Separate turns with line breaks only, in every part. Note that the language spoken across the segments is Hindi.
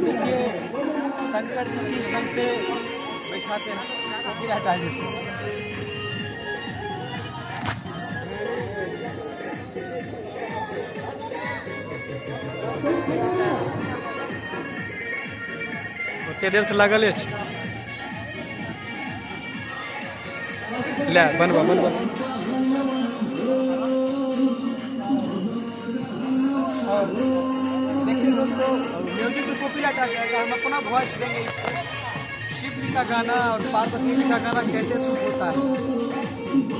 देखिए शंकर जी किस ढंग से बैठाते हैं, टोपी हटा देते हैं। ओते देर से लागल छै, ले बनवा बनवा। देखिए दोस्तों, म्यूजिक में कॉपीराइट आ जाएगा, हम अपना वॉइस देंगे। शिव जी का गाना और पार्वती जी का गाना कैसे शूट होता है,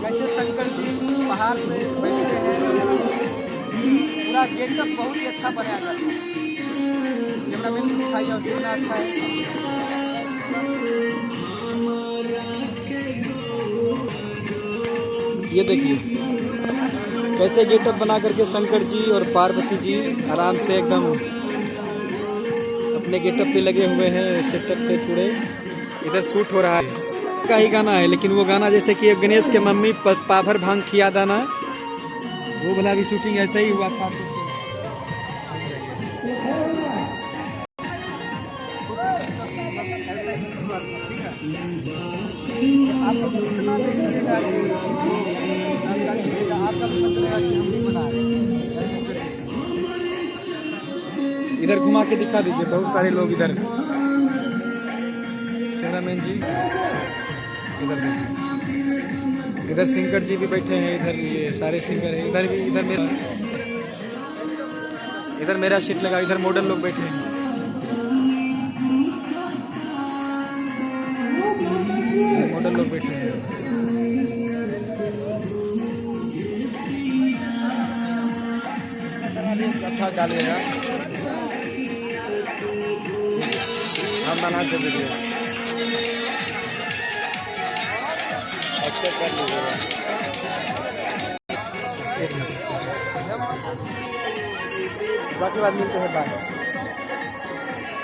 कैसे शंकर जी पहाड़ में बैठते हैं, पूरा गेटअप बहुत ही अच्छा बनाया जाता है। कैमरा मैन भी दिखाई और कितना अच्छा है। ये देखिए कैसे गेटअप बना करके शंकर जी और पार्वती जी आराम से एकदम अपने गेटअप पे लगे हुए हैं, सेटअप पे पूरे। इधर शूट हो रहा है का ही गाना है, लेकिन वो गाना जैसे कि गणेश के मम्मी पाभर भांग खिया दाना, वो वाला भी शूटिंग ऐसा ही हुआ था। इधर घुमा के दिखा दीजिए, बहुत सारे लोग इधर, कैमरामैन जी इधर देखिए, इधर सिंगर जी भी बैठे हैं, इधर ये सारे सिंगर हैं, इधर भी, इधर मेरा सीट लगा, इधर मॉडल लोग बैठे हैं। मॉडल लोग बैठे हैं। अच्छा डालिएगा, हम बना के वीडियो एक्सेप्ट कर लीजिएगा। बाकी बात मिलते हैं बात।